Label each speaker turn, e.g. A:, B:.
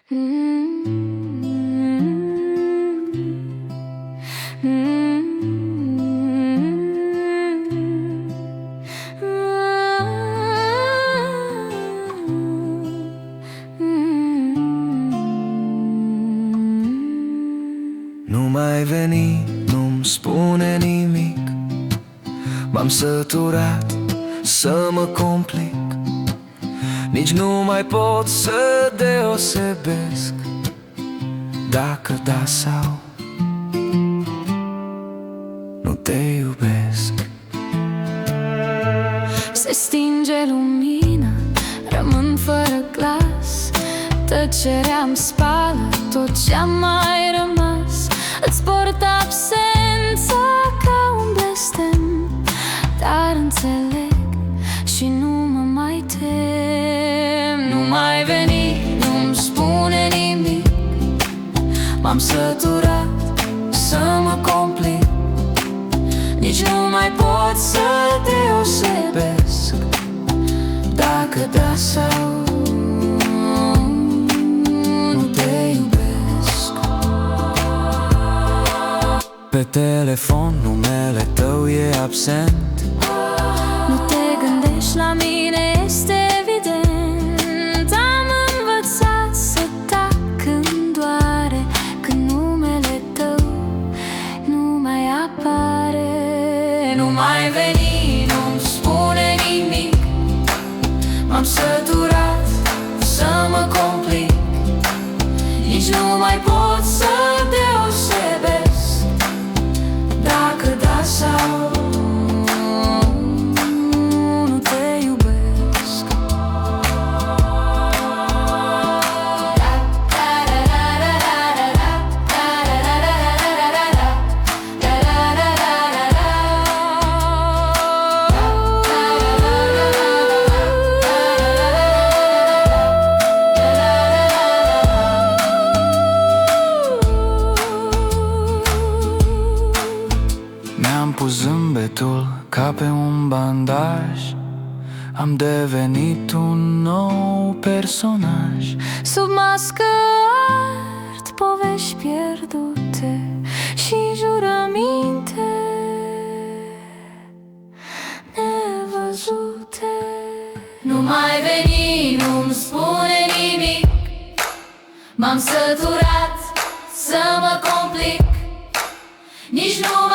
A: Nu mai veni, nu-mi spune nimic. M-am săturat să mă complic. Nici nu mai pot să deosebesc dacă da sau nu te iubesc.
B: Se stinge lumina, rămân fără glas. Tăcerea-mi spală tot ce-am mai rămas. Îți port absența ca un blestem, dar înțeleg și nu mă mai tem. Nu mai veni, nu-mi spune nimic. M-am săturat să mă complic. Nici nu mai pot să deosebesc dacă da sau nu te iubesc.
A: Pe telefon numele tău e absent.
B: Nu te gândești la mine, este evident. Am învățat să tac când doare, când numele tău nu mai apare. Nu mai veni, nu-mi spune nimic. M-am săturat să mă complic. Nici nu mai pot să deosebesc dacă da sau nu te iubesc.
A: Mi-am pus zâmbetul ca pe un bandaj. Am devenit un nou personaj.
B: Sub mască art povești pierdute și jurăminte nevăzute. Nu mai veni, nu-mi spune nimic. M-am săturat să mă complic. Nici nu